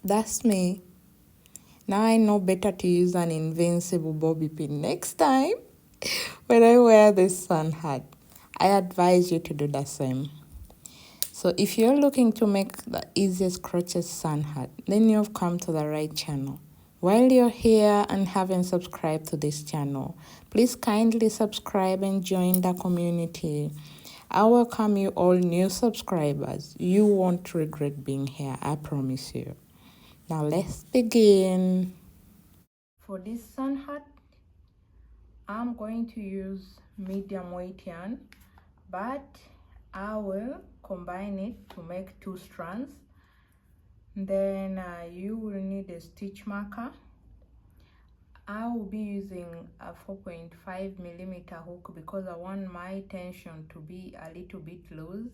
That's me. Now I know better to use an invincible bobby pin next time when I wear this sun hat. I advise you to do the same. So if you're looking to make the easiest crochet sun hat, then you've come to the right channel. While you're here and haven't subscribed to this channel, please kindly subscribe and join the community. I welcome you all new subscribers. You won't regret being here, I promise you. Now let's begin. For this sun hat, I'm going to use medium weight yarn, but I will combine it to make 2 strands. Then you will need a stitch marker. I will be using a 4.5 millimeter hook because I want my tension to be a little bit loose,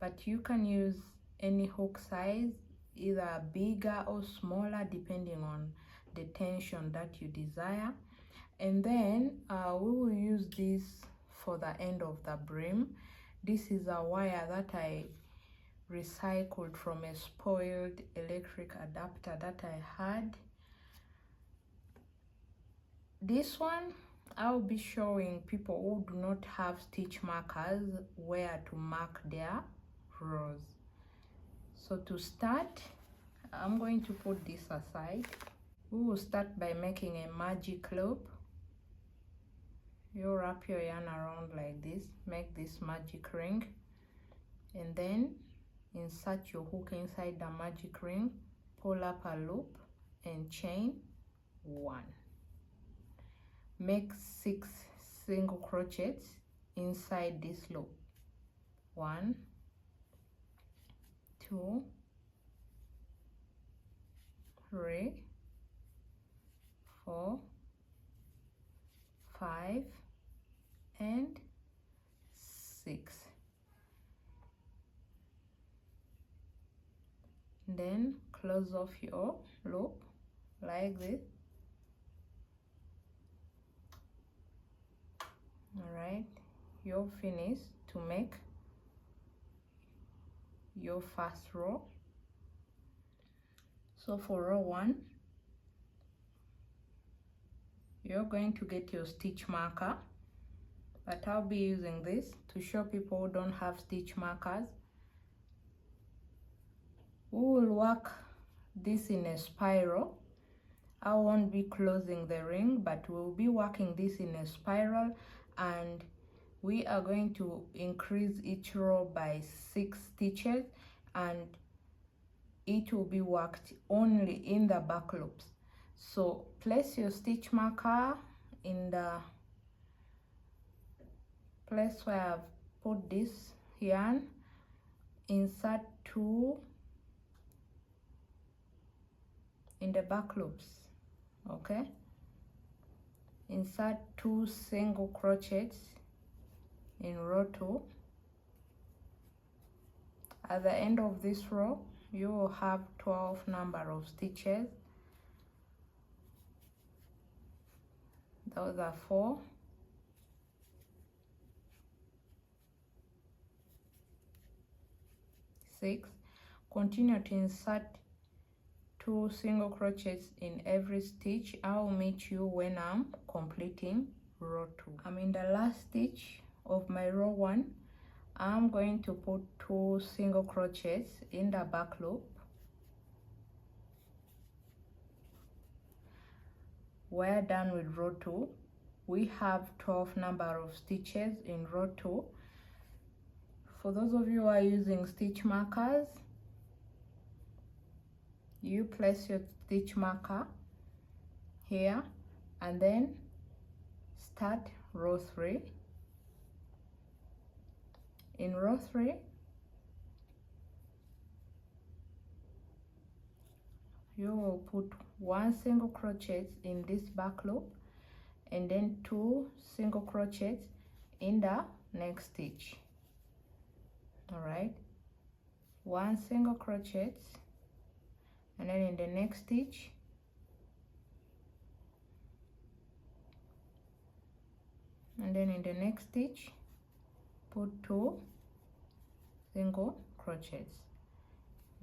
but you can use any hook size, either bigger or smaller depending on the tension that you desire. And then we will use this for the end of the brim. This is a wire that I recycled from a spoiled electric adapter that I had. This one I'll be showing people who do not have stitch markers where to mark their rows. So to start, I'm going to put this aside. We will start by making a magic loop. You wrap your yarn around like this, make this magic ring, and then insert your hook inside the magic ring, pull up a loop and chain 1. Make 6 single crochets inside this loop. 1, 2, 3, 4, 5, and 6. Then close off your loop like this. Alright, you're finished to make your first row. So for row 1, you're going to get your stitch marker, but I'll be using this to show people who don't have stitch markers. We will work this in a spiral. I won't be closing the ring, but we'll be working this in a spiral, and we are going to increase each row by 6 stitches, and it will be worked only in the back loops. So place your stitch marker in the place where I've put this yarn, insert 2 in the back loops. Okay, insert 2 single crochets in row 2. At the end of this row, you will have 12 number of stitches. Those are 4, 6. Continue to insert 2 single crochets in every stitch. I'll meet you when I'm completing row 2. I'm in the last stitch of my row 1. I'm going to put 2 single crochets in the back loop. We're done with row 2. We have 12 number of stitches in row 2. For those of you who are using stitch markers, you place your stitch marker here and then start row 3. In row 3, you will put 1 single crochet in this back loop and then 2 single crochets in the next stitch. All right, 1 single crochet, and then in the next stitch and then in the next stitch put 2 single crochets.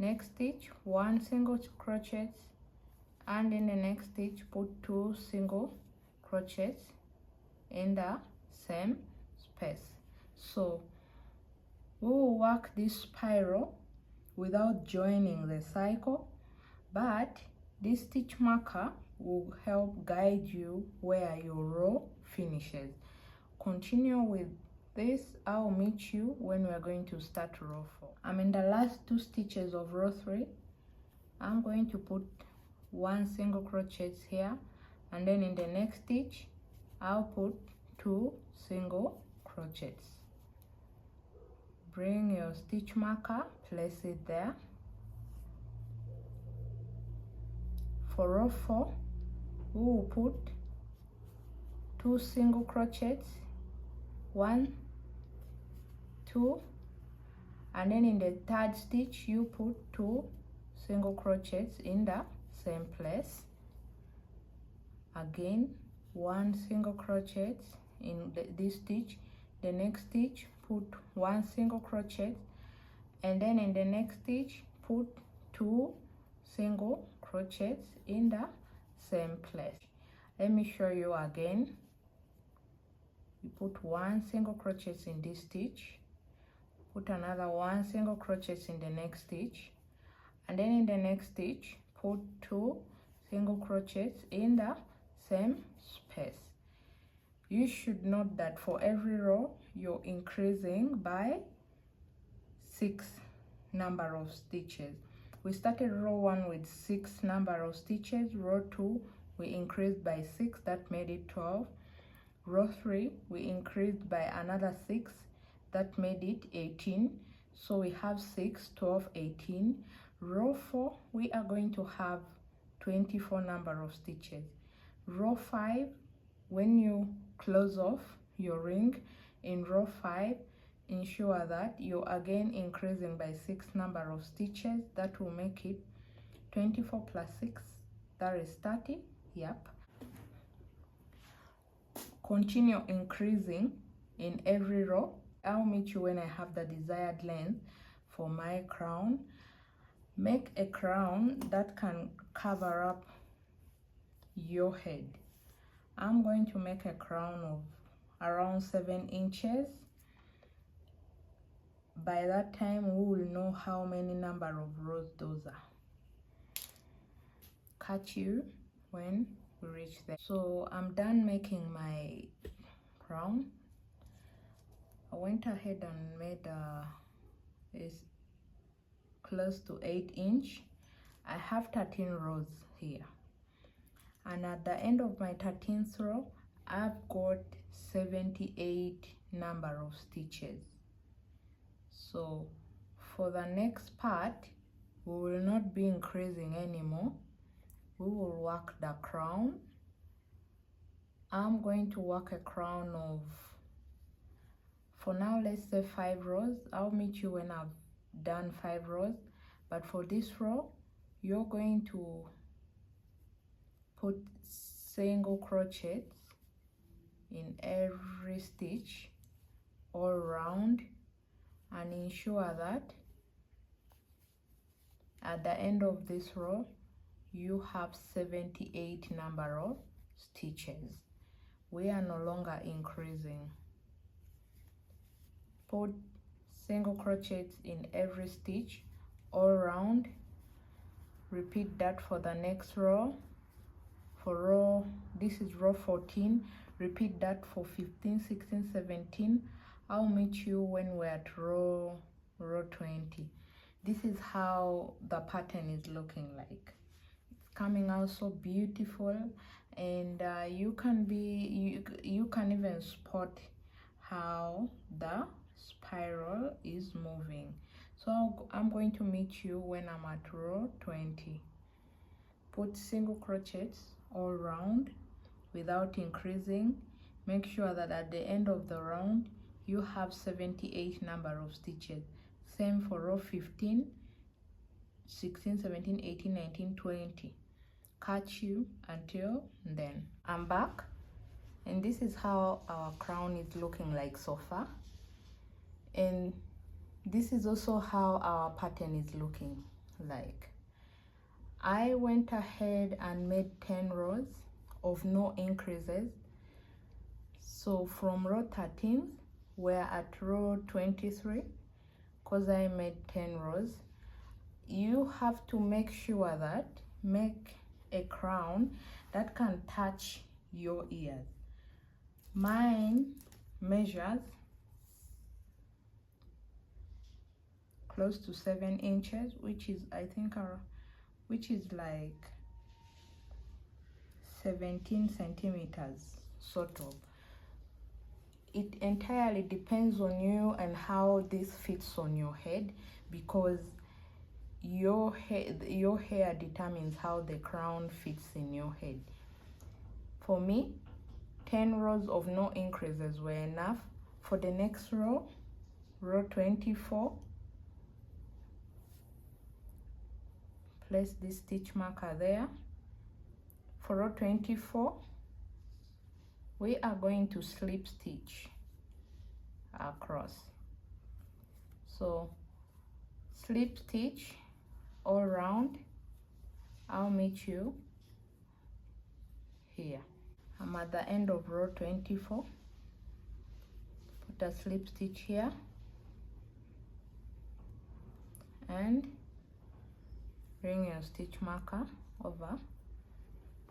next stitch 1 single crochet, and in the next stitch put 2 single crochets in the same space. So we will work this spiral without joining the cycle, but this stitch marker will help guide you where your row finishes. Continue with this. I'll meet you when we're going to start row 4. I'm in the last 2 stitches of row 3. I'm going to put 1 single crochet here, and then in the next stitch I'll put 2 single crochets. Bring your stitch marker, place it there. For row 4, we will put 2 single crochets, 1, 2, and then in the third stitch you put 2 single crochets in the same place. Again 1 single crochet in this stitch. The next stitch put 1 single crochet, and then in the next stitch put 2 single crochets in the same place. Let me show you again. You put 1 single crochet in this stitch, put another 1 single crochet in the next stitch, and then in the next stitch put 2 single crochets in the same space. You should note that for every row you're increasing by 6 number of stitches. We started row 1 with 6 number of stitches. Row 2 we increased by 6, that made it 12. Row 3 we increased by another 6, that made it 18. So we have 6, 12, 18. Row 4 we are going to have 24 number of stitches. Row 5, when you close off your ring in row 5, ensure that you're again increasing by 6 number of stitches. That will make it 24 plus 6, that is 30. Yep. Continue increasing in every row. I'll meet you when I have the desired length for my crown. Make a crown that can cover up your head. I'm going to make a crown of around 7 inches. By that time we will know how many number of rows those are. Catch you when we reach there. So I'm done making my crown. I went ahead and made is close to 8 inch. I have 13 rows here, and at the end of my 13th row I've got 78 number of stitches. So for the next part we will not be increasing anymore. We will work the crown. I'm going to work a crown of, for now let's say 5 rows. I'll meet you when I've done 5 rows, but for this row you're going to put single crochets in every stitch all around, and ensure that at the end of this row you have 78 number of stitches. We are no longer increasing. Put single crochets in every stitch all around. Repeat that for the next row. For row, this is row 14. Repeat that for 15, 16, 17. I'll meet you when we're at row 20. This is how the pattern is looking like. It's coming out so beautiful, and you can even spot how the spiral is moving. So I'm going to meet you when I'm at row 20. Put single crochets all around without increasing. Make sure that at the end of the round you have 78 number of stitches. Same for row 15, 16, 17, 18, 19, 20. Catch you until then. I'm back, and this is how our crown is looking like so far, and this is also how our pattern is looking like. I went ahead and made 10 rows of no increases. So from row 13, we're at row 23 because I made 10 rows. You have to make sure that make a crown that can touch your ears. Mine measures close to 7 inches, which is I think which is like 17 centimeters sort of. It entirely depends on you and how this fits on your head, because your hair determines how the crown fits in your head. For me, 10 rows of no increases were enough. For the next row, row 24, place this stitch marker there. For row 24, we are going to slip stitch across. So slip stitch all around. I'll meet you here. I'm at the end of row 24. Put a slip stitch here and bring your stitch marker over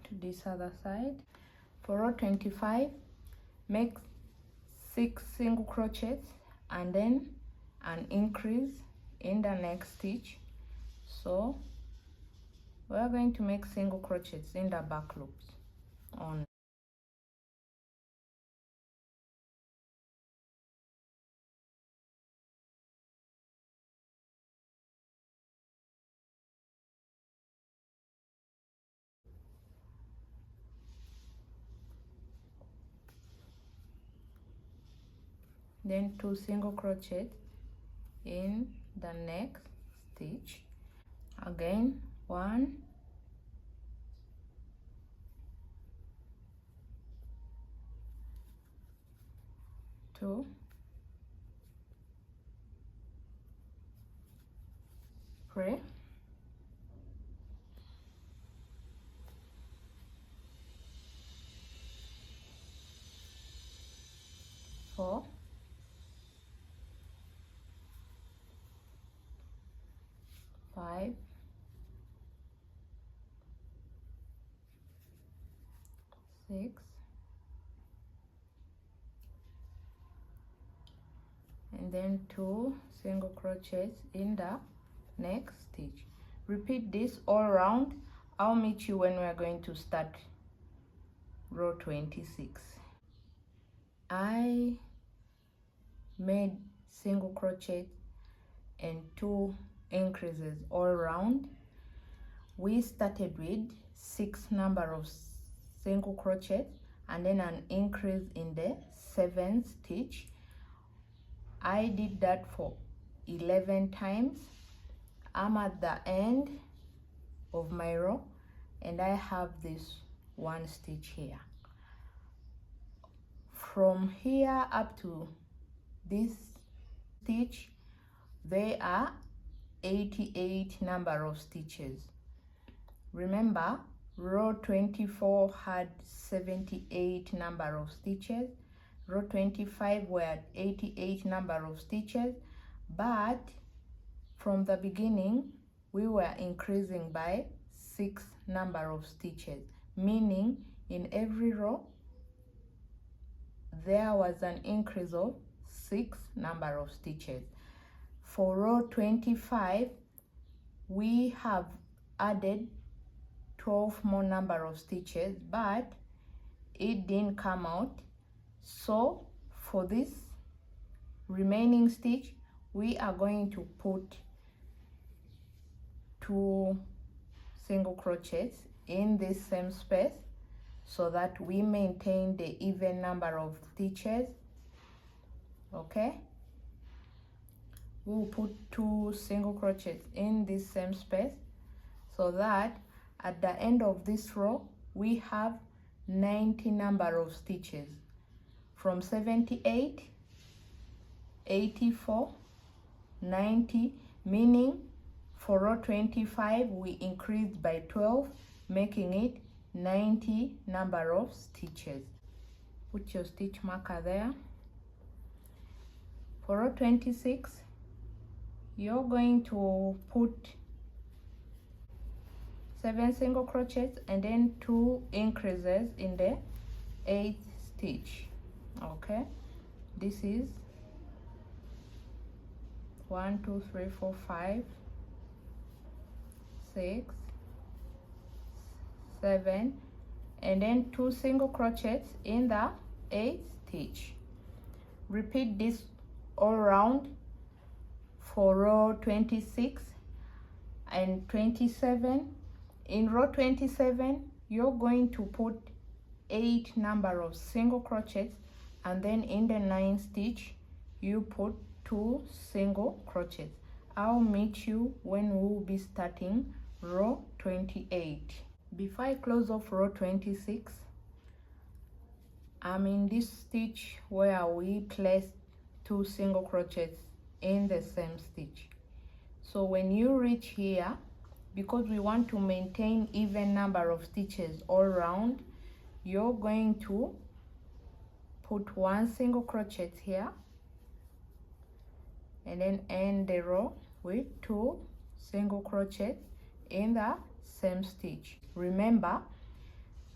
to this other side. For row 25, make 6 single crochets and then an increase in the next stitch. So we are going to make single crochets in the back loops on. Then 2 single crochets in the next stitch. Again 1, 2, 3, 4, 5, 6, and then 2 single crochets in the next stitch. Repeat this all around. I'll meet you when we're going to start row 26. I made single crochet and 2 increases all around. We started with 6 number of single crochet and then an increase in the 7th stitch. I did that for 11 times. I'm at the end of my row and I have this 1 stitch here. From here up to this stitch, there are 88 number of stitches. Remember, row 24 had 78 number of stitches. Row 25 were at 88 number of stitches, but from the beginning we were increasing by 6 number of stitches, meaning in every row there was an increase of 6 number of stitches. For row 25, we have added 12 more number of stitches, but it didn't come out. So for this remaining stitch, we are going to put 2 single crochets in this same space so that we maintain the even number of stitches. Okay, we'll put 2 single crochets in this same space so that at the end of this row we have 90 number of stitches, from 78, 84, 90, meaning For row 25 we increased by 12, making it 90 number of stitches. Put your stitch marker there. For row 26 you're going to put 7 single crochets and then 2 increases in the 8th stitch. Okay, this is 1 2 3 4 5 6 7 and then 2 single crochets in the 8th stitch. Repeat this all around for row 26 and 27. In row 27 you're going to put 8 number of single crochets, and then in the 9th stitch you put 2 single crochets. I'll meet you when we'll be starting row 28. Before I close off row 26, I'm in this stitch where we placed 2 single crochets in the same stitch. So when you reach here, because we want to maintain even number of stitches all around, you're going to put 1 single crochet here and then end the row with 2 single crochets in the same stitch. Remember,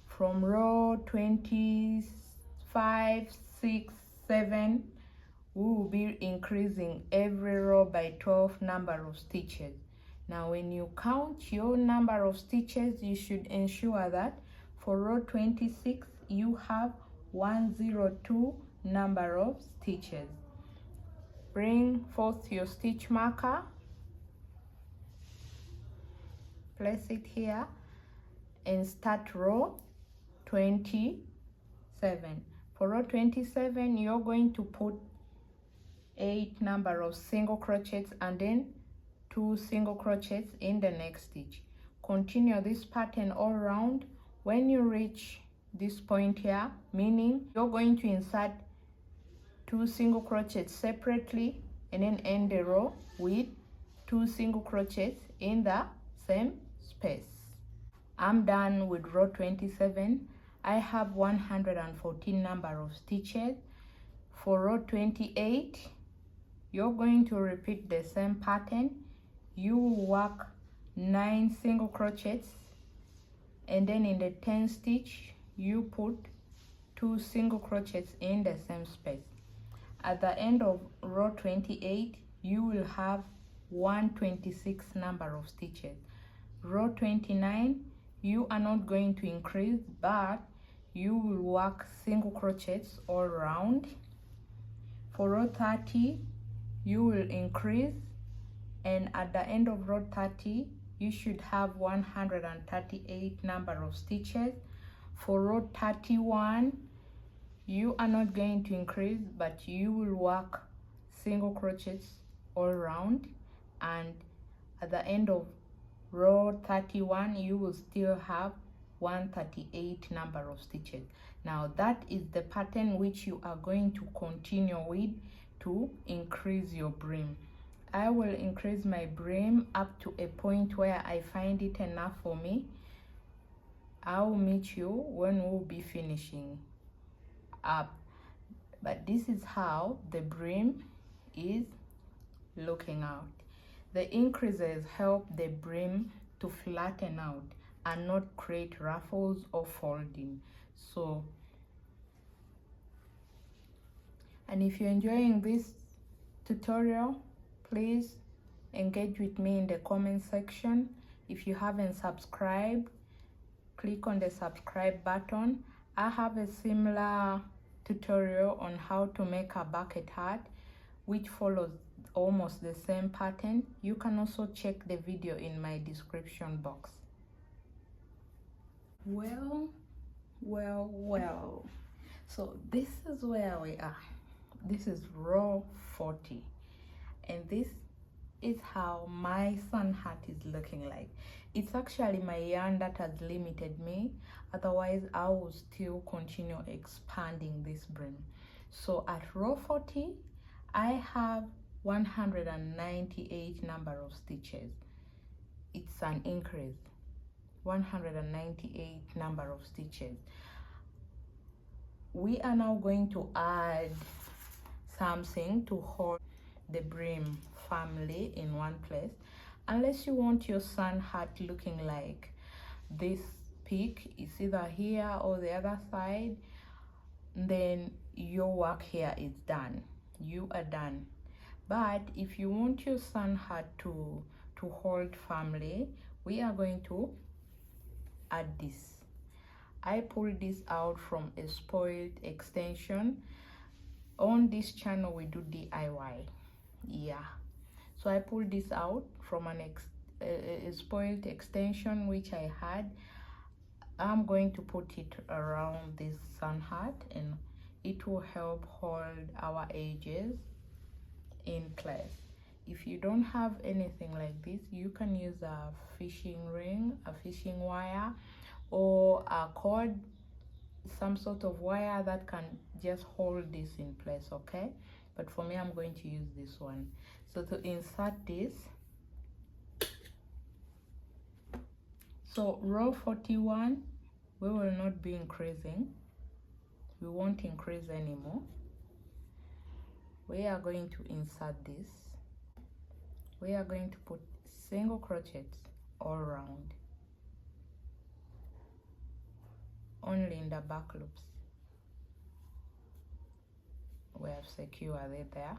from row 25, 6, 7, we will be increasing every row by 12 number of stitches. Now when you count your number of stitches, you should ensure that for row 26 you have 102 number of stitches. Bring forth your stitch marker, place it here and start row 27. For row 27 you're going to put 8 number of single crochets and then 2 single crochets in the next stitch. Continue this pattern all around. When you reach this point here, meaning you're going to insert 2 single crochets separately and then end the row with 2 single crochets in the same space. I'm done with row 27. I have 114 number of stitches. For row 28 you're going to repeat the same pattern. You will work 9 single crochets and then in the 10th stitch you put 2 single crochets in the same space. At the end of row 28 you will have 126 number of stitches. Row 29 you are not going to increase, but you will work single crochets all around. For row 30 you will increase, and at the end of row 30 you should have 138 number of stitches. For row 31 you are not going to increase, but you will work single crochets all around, and at the end of row 31 you will still have 138 number of stitches. Now that is the pattern which you are going to continue with to increase your brim. I will increase my brim up to a point where I find it enough for me. I will meet you when we'll be finishing up. But this is how the brim is looking out. The increases help the brim to flatten out and not create ruffles or folding. So, and if you're enjoying this tutorial, please engage with me in the comment section. If you haven't subscribed, click on the subscribe button. I have a similar tutorial on how to make a bucket hat which follows almost the same pattern. You can also check the video in my description box. Well, so this is where we are. This is row 40, and this is how my sun hat is looking like. It's actually my yarn that has limited me, otherwise I will still continue expanding this brim. So at row 40 I have 198 number of stitches. it's an increase, 198 number of stitches. We are now going to add something to hold the brim firmly in one place. Unless you want your sun hat looking like this peak, it's either here or the other side, then your work here is done. You are done. But if you want your sun hat to hold firmly, we are going to add this. I pulled this out from a spoiled extension. On this channel we do DIY, yeah. So I pulled this out from a spoiled extension which I had. I'm going to put it around this sun hat, and it will help hold our edges in place. If you don't have anything like this, you can use a fishing ring, a fishing wire, or a cord, some sort of wire that can just hold this in place, okay? But for me, I'm going to use this one. So to insert this, so row 41, we will not be increasing. We won't increase anymore. We are going to insert this. We are going to put single crochets all around, only in the back loops. We have secured it there.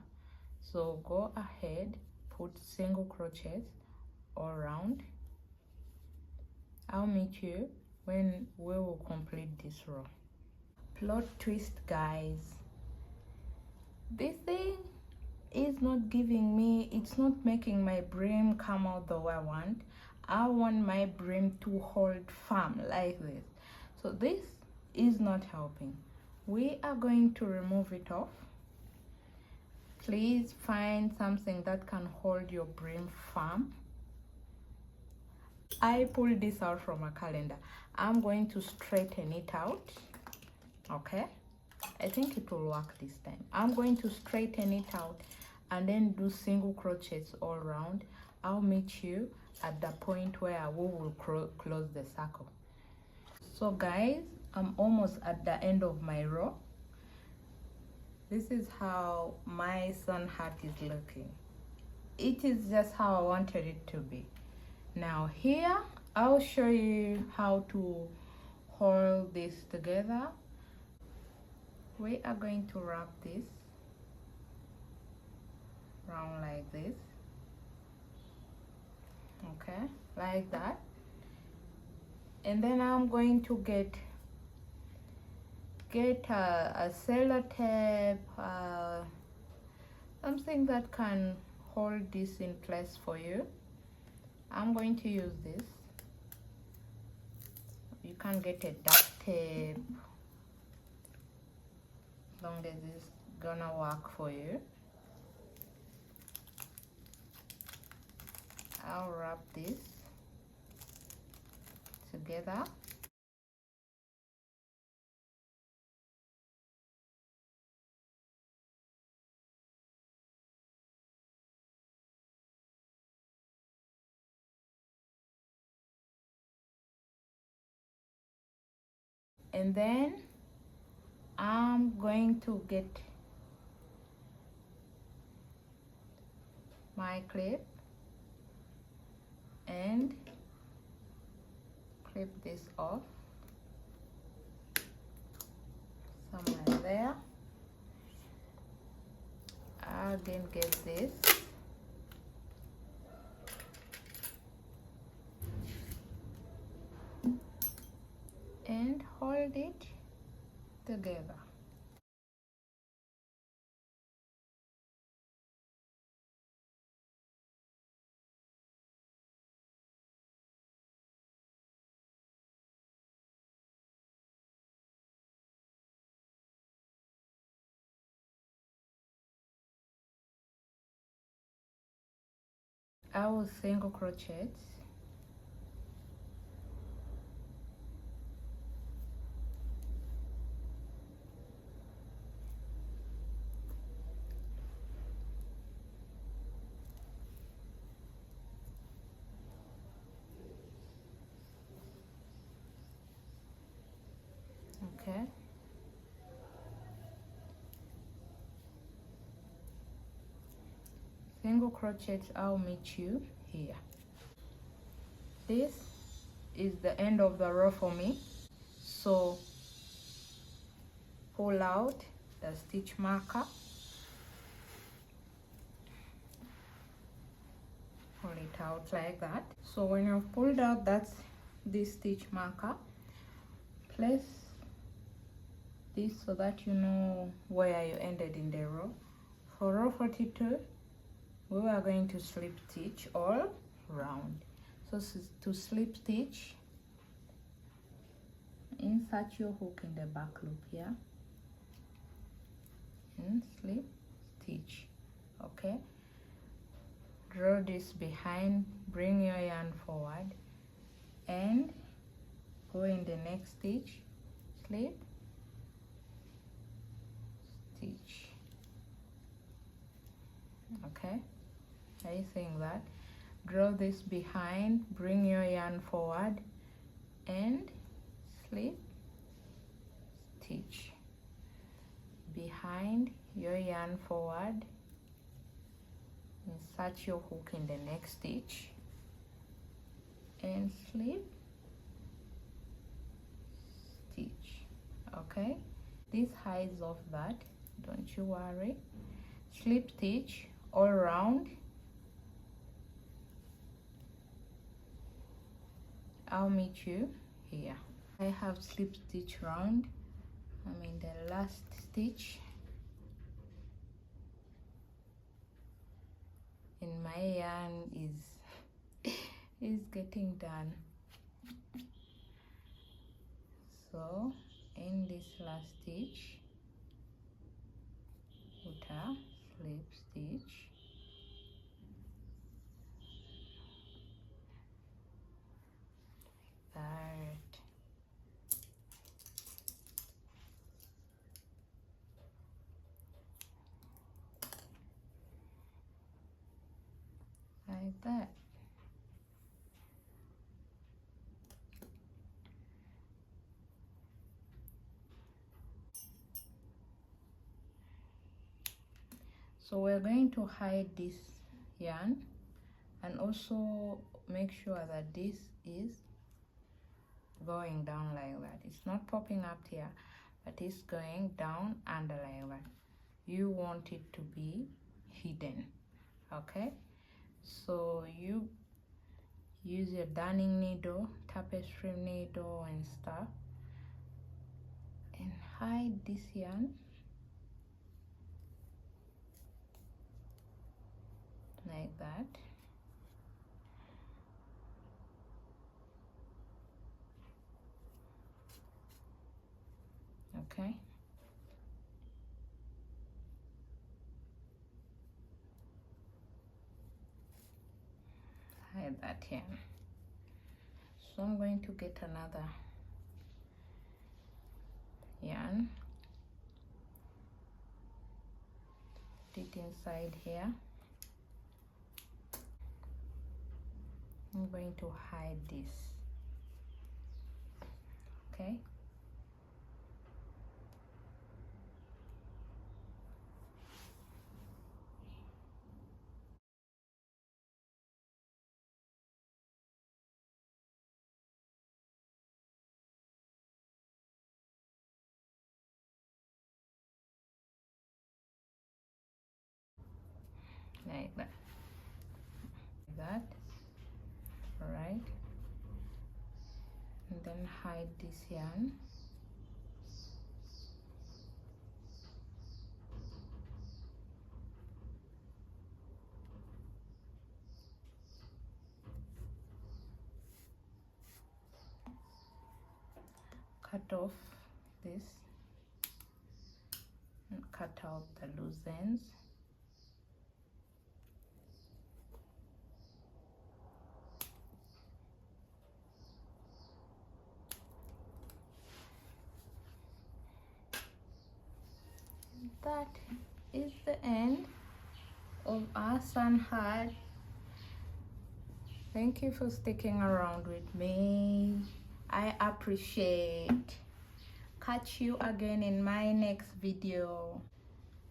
So go ahead, put single crochets all around. I'll meet you when we will complete this row. Plot twist, guys. This thing is not giving me, it's not making my brim come out the way I want. I want my brim to hold firm like this. So this is not helping. We are going to remove it off. Please find something that can hold your brim firm. I pulled this out from a calendar. I'm going to straighten it out, okay? I think it will work this time. I'm going to straighten it out and then do single crochets all around. I'll meet you at the point where we will close the circle. So guys, I'm almost at the end of my row. This is how my sun hat is looking. It is just how I wanted it to be. Now here, I'll show you how to hold this together. We are going to wrap this round like this, okay, like that. And then I'm going to get a sellotape, something that can hold this in place for you. I'm going to use this. You can get a duct tape, as long as it's gonna work for you. I'll wrap this together. And then I'm going to get my clip and clip this off somewhere there. I'll again get this and hold it together. I will single crochet Okay. Single crochet, I'll meet you here. This is the end of the row for me, so pull out the stitch marker, pull it out like that. So when you've pulled out that's this stitch marker, place this so that you know where you ended in the row. For row 42 we are going to slip stitch all round. So to slip stitch, insert your hook in the back loop here and slip stitch. Okay, draw this behind, bring your yarn forward and go in the next stitch, slip stitch. Okay, are you seeing that? Draw this behind, bring your yarn forward and slip stitch. Behind your yarn forward, insert your hook in the next stitch and slip stitch. Okay, this hides off that, don't you worry. Slip stitch all around. I'll meet you here. I have slip stitch round. I'm in the last stitch and my yarn is getting done. So in this last stitch, put a slip stitch, that, like that. So we're going to hide this yarn and also make sure that this is going down like that. It's not popping up here, but it's going down under like that. You want it to be hidden. Okay, so you use your darning needle, tapestry needle and stuff and hide this yarn like that. Okay, hide that yarn. So I'm going to get another yarn, put it inside here. I'm going to hide this. Okay, like that, all right, and then hide this yarn. Cut off this and cut out the loose ends. That is the end of our sunhat. Thank you for sticking around with me. I appreciate. catch you again in my next video.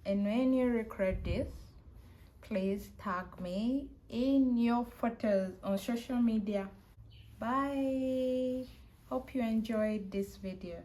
And when you record this, please tag me in your photos on social media. Bye. Hope you enjoyed this video.